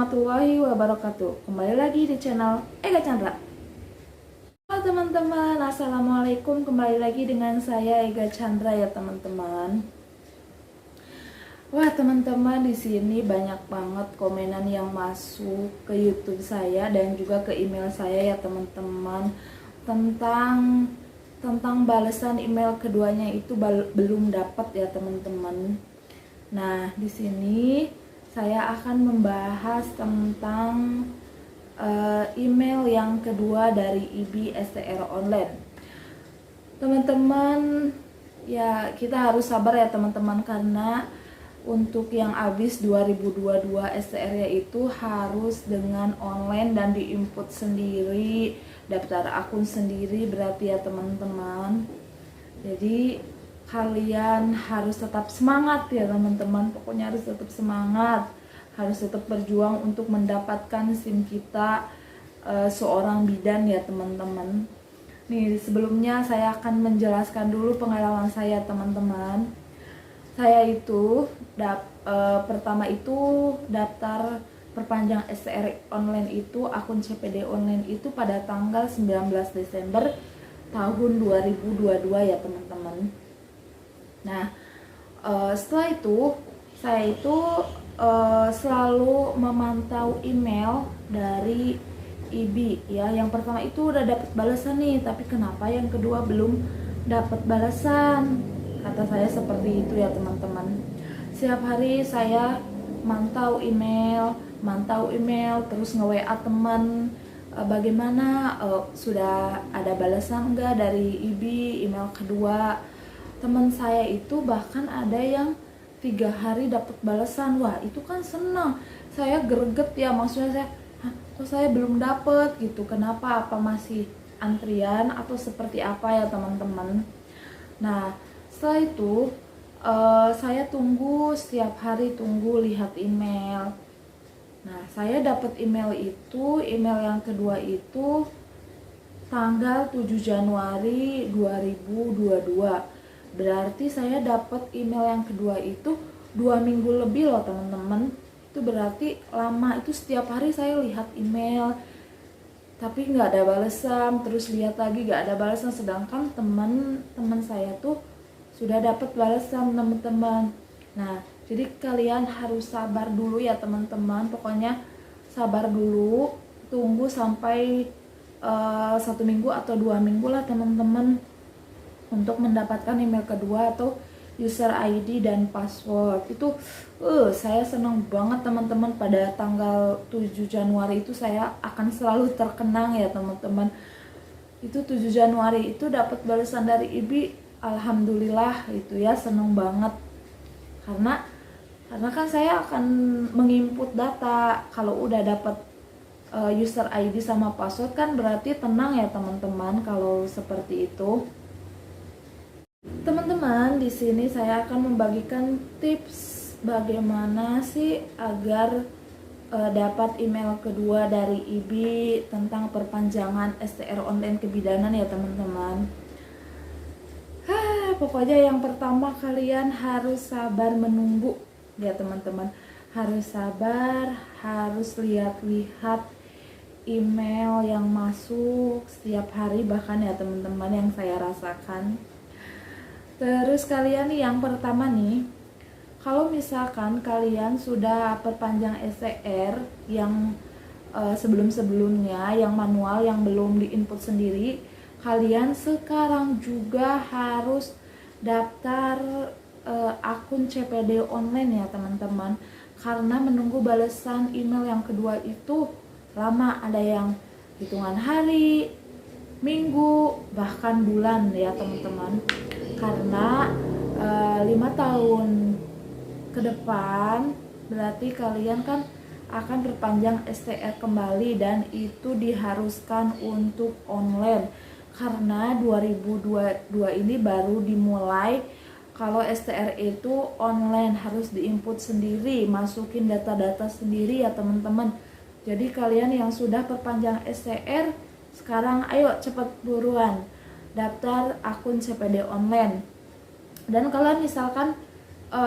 warahmatullahi wabarakatuh. Kembali lagi di channel Ega Chandra. Halo teman-teman, assalamualaikum. Kembali lagi dengan saya Ega Chandra ya teman-teman. Wah teman-teman, di sini banyak banget komenan yang masuk ke YouTube saya dan juga ke email saya ya teman-teman tentang balasan email keduanya itu belum dapat ya teman-teman. Nah, di sini saya akan membahas tentang email yang kedua dari IBI STR Online. Teman-teman, ya kita harus sabar ya teman-teman, karena untuk yang habis 2022 STR-nya itu harus dengan online dan diinput sendiri, daftar akun sendiri berarti ya teman-teman. Jadi kalian harus tetap semangat ya teman-teman, pokoknya harus tetap semangat, harus tetap berjuang untuk mendapatkan SIM kita seorang bidan ya teman-teman. Nih sebelumnya saya akan menjelaskan dulu pengalaman saya teman-teman. Saya itu pertama itu daftar perpanjang STR online itu, akun CPD online itu pada tanggal 19 Desember tahun 2022 ya teman-teman. Nah, setelah itu saya itu selalu memantau email dari IBI ya. Yang pertama itu udah dapat balasan nih, tapi kenapa yang kedua belum dapat balasan? Kata saya seperti itu ya teman-teman. Setiap hari saya mantau email, terus nge-WA teman, bagaimana sudah ada balasan enggak dari IBI email kedua. Teman saya itu bahkan ada yang 3 hari dapat balasan. Wah itu kan senang, saya greget ya, maksudnya kok saya belum dapat gitu, kenapa, apa masih antrian atau seperti apa ya teman-teman. Nah setelah itu saya tunggu, setiap hari tunggu lihat email. Nah saya dapat email itu, email yang kedua itu tanggal 7 Januari 2022. Berarti saya dapat email yang kedua itu 2 minggu lebih loh teman-teman. Itu berarti lama, itu setiap hari saya lihat email tapi nggak ada balasan, terus lihat lagi nggak ada balasan. Sedangkan teman saya tuh sudah dapat balasan teman-teman. Nah jadi kalian harus sabar dulu ya teman-teman, pokoknya sabar dulu, tunggu sampai 1 minggu atau 2 minggu lah teman-teman untuk mendapatkan email kedua atau user ID dan password. Itu saya senang banget teman-teman. Pada tanggal 7 Januari itu saya akan selalu terkenang ya teman-teman. Itu 7 Januari itu dapat balasan dari IBI, alhamdulillah itu ya, senang banget. Karena kan saya akan menginput data. Kalau udah dapat user ID sama password kan berarti tenang ya teman-teman kalau seperti itu. Teman-teman, di sini saya akan membagikan tips bagaimana sih agar dapat email kedua dari IBI tentang perpanjangan STR online kebidanan ya teman-teman. Pokoknya yang pertama kalian harus sabar menunggu ya teman-teman. Harus sabar, harus lihat-lihat email yang masuk setiap hari bahkan ya teman-teman, yang saya rasakan. Terus kalian nih, yang pertama nih, kalau misalkan kalian sudah perpanjang STR yang sebelum-sebelumnya, yang manual, yang belum diinput sendiri, kalian sekarang juga harus daftar akun CPD online ya teman-teman. Karena menunggu balasan email yang kedua itu lama, ada yang hitungan hari, minggu, bahkan bulan ya teman-teman. Karena 5 tahun ke depan berarti kalian kan akan perpanjang STR kembali, dan itu diharuskan untuk online karena 2022 ini baru dimulai. Kalau STR itu online, harus diinput sendiri, masukin data-data sendiri ya teman-teman. Jadi kalian yang sudah perpanjang STR sekarang ayo cepet buruan daftar akun CPD online. Dan kalian misalkan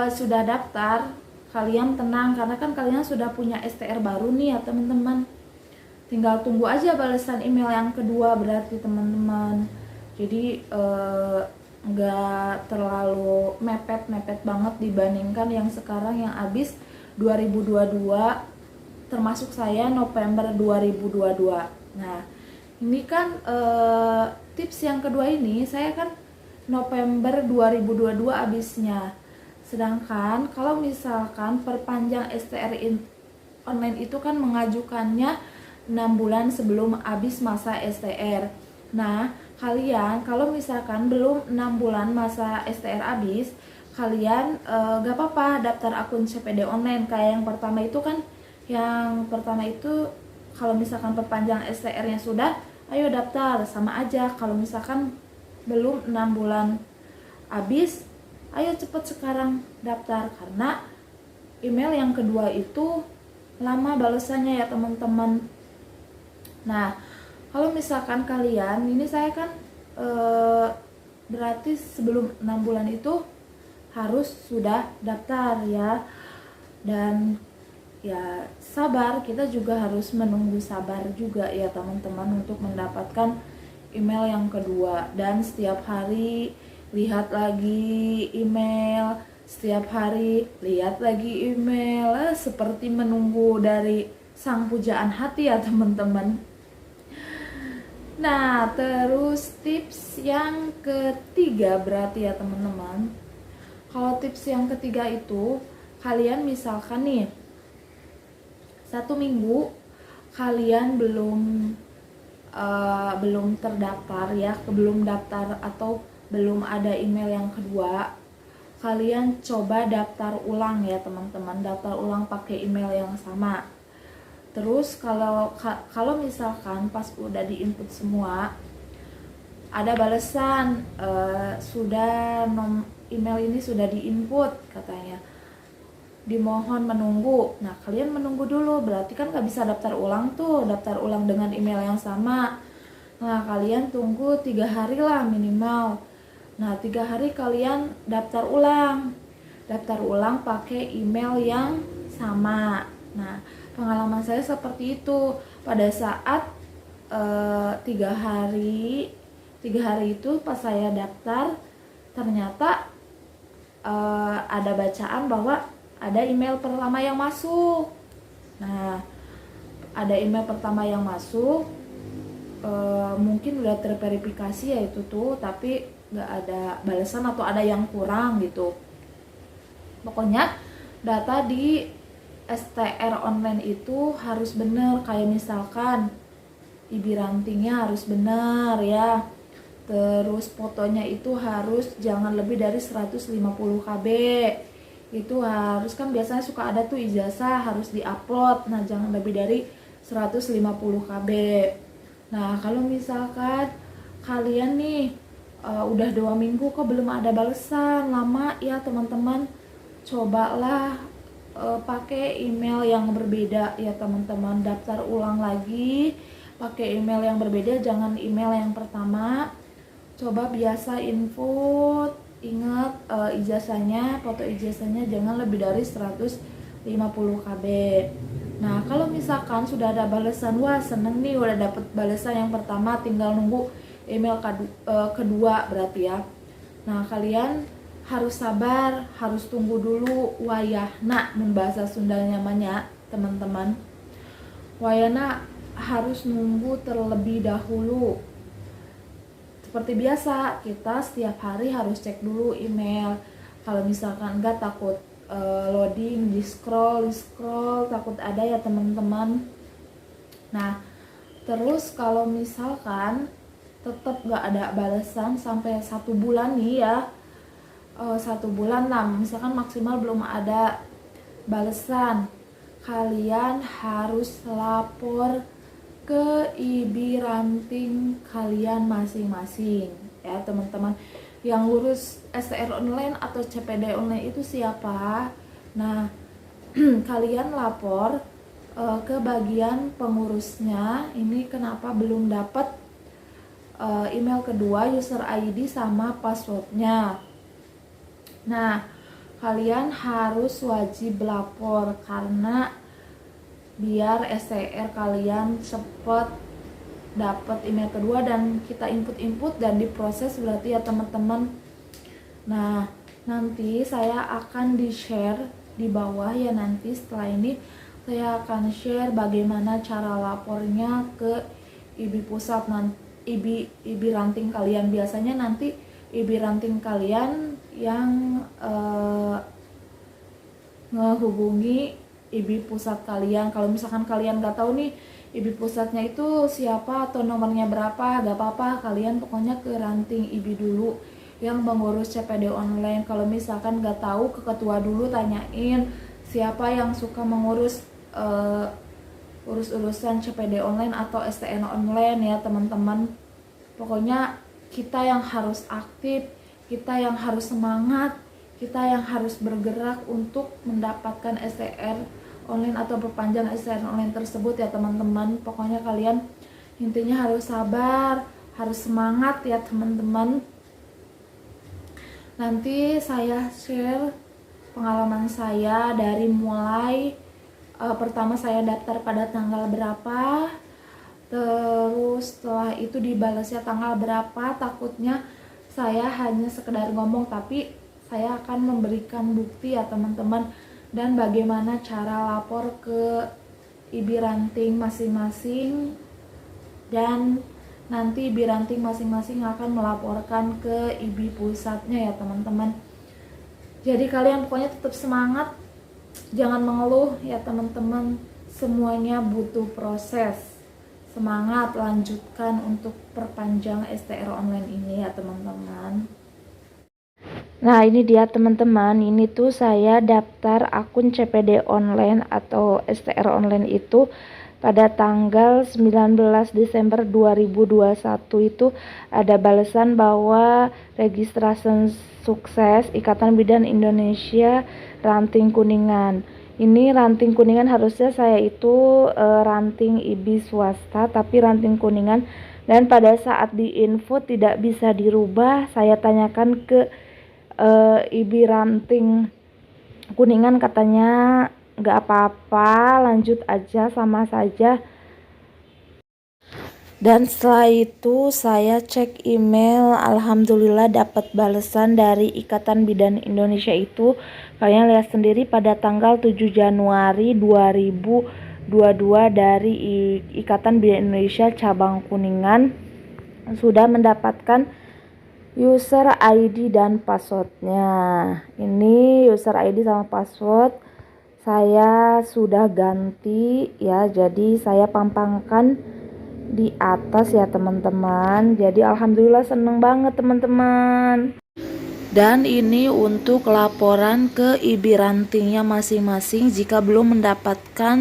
sudah daftar, kalian tenang karena kan kalian sudah punya STR baru nih ya teman-teman. Tinggal tunggu aja balasan email yang kedua berarti teman-teman. Jadi nggak terlalu mepet-mepet banget dibandingkan yang sekarang yang habis 2022, termasuk saya November 2022. Nah, ini kan tips yang kedua ini saya kan November 2022 habisnya. Sedangkan kalau misalkan perpanjang STR online itu kan mengajukannya 6 bulan sebelum habis masa STR. Nah, kalian kalau misalkan belum 6 bulan masa STR habis, kalian gak apa-apa daftar akun CPD online. Kayak yang pertama itu kan, yang pertama itu kalau misalkan perpanjang STR-nya sudah, ayo daftar, sama aja. Kalau misalkan belum 6 bulan habis, ayo cepet sekarang daftar, karena email yang kedua itu lama balasannya ya teman-teman. Nah, kalau misalkan kalian, ini saya kan berarti sebelum 6 bulan itu harus sudah daftar ya. Dan ya sabar, kita juga harus menunggu sabar juga ya teman-teman untuk mendapatkan email yang kedua. Dan setiap hari lihat lagi email, setiap hari lihat lagi email, seperti menunggu dari sang pujaan hati ya teman-teman. Nah, terus tips yang ketiga berarti ya teman-teman. Kalau tips yang ketiga itu, kalian misalkan nih 1 minggu kalian belum terdaftar ya, belum daftar atau belum ada email yang kedua, kalian coba daftar ulang ya teman-teman, daftar ulang pakai email yang sama. Terus kalau misalkan pas udah diinput semua ada balasan email ini sudah diinput katanya, dimohon menunggu. Nah, kalian menunggu dulu, berarti kan gak bisa daftar ulang tuh, daftar ulang dengan email yang sama. Nah, kalian tunggu 3 hari lah minimal. Nah, 3 hari kalian daftar ulang pakai email yang sama. Nah, pengalaman saya seperti itu. Pada saat 3 hari itu pas saya daftar, ternyata ada bacaan bahwa ada email pertama yang masuk. Nah, ada email pertama yang masuk, mungkin udah terverifikasi ya itu tuh, tapi nggak ada balasan atau ada yang kurang gitu. Pokoknya data di STR online itu harus bener, kayak misalkan IB rantingnya harus bener ya, terus fotonya itu harus jangan lebih dari 150 KB. Itu harus, kan biasanya suka ada tuh ijazah harus diupload, nah jangan lebih dari 150 KB. Nah, kalau misalkan kalian nih udah 2 minggu kok belum ada balasan, lama ya teman-teman, cobalah pakai email yang berbeda ya teman-teman, daftar ulang lagi pakai email yang berbeda, jangan email yang pertama. Coba biasa input, ingat ijazahnya, foto ijazahnya jangan lebih dari 150 KB. Nah, kalau misalkan sudah ada balasan, wah seneng nih udah dapet balasan yang pertama, tinggal nunggu email kedua berarti ya. Nah, kalian harus sabar, harus tunggu dulu wayahna, bahasa Sundanya namanya teman-teman. Wayahna harus nunggu terlebih dahulu. Seperti biasa, kita setiap hari harus cek dulu email. Kalau misalkan enggak, takut loading, di scroll takut ada ya teman-teman. Nah, terus kalau misalkan tetap nggak ada balasan sampai 1 bulan nih ya, 1 bulan lah misalkan maksimal belum ada balasan, kalian harus lapor ke IB ranting kalian masing-masing ya teman-teman. Yang lulus STR online atau CPD online itu siapa? Nah, kalian lapor ke bagian pengurusnya, ini kenapa belum dapat email kedua, user ID sama passwordnya. Nah, kalian harus wajib lapor, karena biar STR kalian cepet dapat email kedua dan kita input dan diproses berarti ya teman-teman. Nah, nanti saya akan di-share di bawah ya, nanti setelah ini saya akan share bagaimana cara lapornya ke IBI pusat, IBI ranting kalian. Biasanya nanti IBI ranting kalian yang ngehubungi IBI pusat kalian. Kalau misalkan kalian nggak tahu nih IBI pusatnya itu siapa atau nomornya berapa, gak apa-apa, kalian pokoknya ke ranting IBI dulu yang mengurus CPD online. Kalau misalkan nggak tahu, ke ketua dulu tanyain siapa yang suka mengurus urus-urusan CPD online atau STN online ya teman-teman. Pokoknya kita yang harus aktif, kita yang harus semangat, kita yang harus bergerak untuk mendapatkan STR online atau perpanjang STR online tersebut ya teman-teman. Pokoknya kalian intinya harus sabar, harus semangat ya teman-teman. Nanti saya share pengalaman saya dari mulai pertama saya daftar pada tanggal berapa, terus setelah itu dibalasnya tanggal berapa. Takutnya saya hanya sekedar ngomong, tapi saya akan memberikan bukti ya teman-teman, dan bagaimana cara lapor ke IBI ranting masing-masing, dan nanti IBI ranting masing-masing akan melaporkan ke IBI pusatnya ya teman-teman. Jadi kalian pokoknya tetap semangat, jangan mengeluh ya teman-teman, semuanya butuh proses. Semangat, lanjutkan untuk perpanjang STR online ini ya teman-teman. Nah ini dia teman-teman, ini tuh saya daftar akun CPD online atau STR online itu pada tanggal 19 Desember 2021. Itu ada balasan bahwa registrasi sukses Ikatan Bidan Indonesia Ranting Kuningan. Ini ranting Kuningan, harusnya saya itu ranting IBI swasta tapi ranting Kuningan, dan pada saat diinfo tidak bisa dirubah. Saya tanyakan ke IBI ranting Kuningan, katanya nggak apa-apa, lanjut aja, sama saja. Dan setelah itu saya cek email, alhamdulillah dapat balasan dari Ikatan Bidan Indonesia itu. Kalian lihat sendiri pada tanggal 7 Januari 2022 dari Ikatan Bidan Indonesia cabang Kuningan sudah mendapatkan user ID dan passwordnya. Ini user ID sama password saya sudah ganti ya, jadi saya pampangkan di atas ya teman-teman. Jadi alhamdulillah seneng banget teman-teman. Dan ini untuk laporan ke IBI rantingnya masing-masing jika belum mendapatkan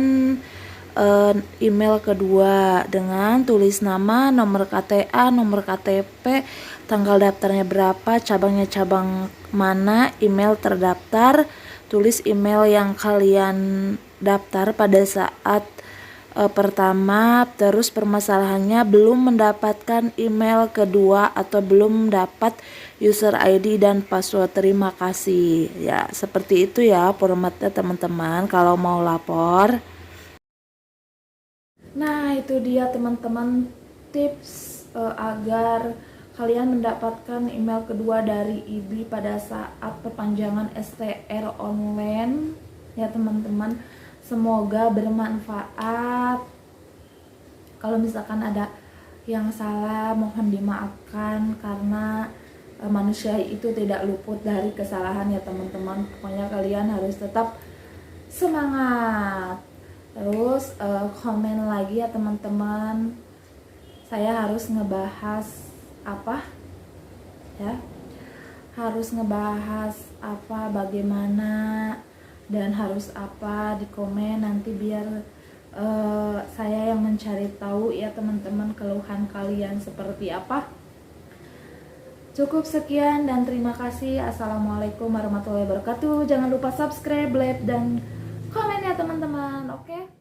email kedua, dengan tulis nama, nomor KTA, nomor KTP, tanggal daftarnya berapa, cabangnya cabang mana, email terdaftar, tulis email yang kalian daftar pada saat pertama, terus permasalahannya belum mendapatkan email kedua atau belum dapat user ID dan password, terima kasih ya. Seperti itu ya formatnya teman-teman kalau mau lapor. Nah itu dia teman-teman tips agar kalian mendapatkan email kedua dari IBI pada saat perpanjangan STR online ya teman-teman. Semoga bermanfaat. Kalau misalkan ada yang salah mohon dimaafkan, karena manusia itu tidak luput dari kesalahan ya teman-teman. Pokoknya kalian harus tetap semangat. Terus komen lagi ya teman-teman, saya harus ngebahas apa ya, harus ngebahas apa, bagaimana, dan harus apa di komen nanti, biar saya yang mencari tahu ya teman-teman keluhan kalian seperti apa. Cukup sekian dan terima kasih. Assalamualaikum warahmatullahi wabarakatuh. Jangan lupa subscribe, like, dan komen ya teman-teman. Oke.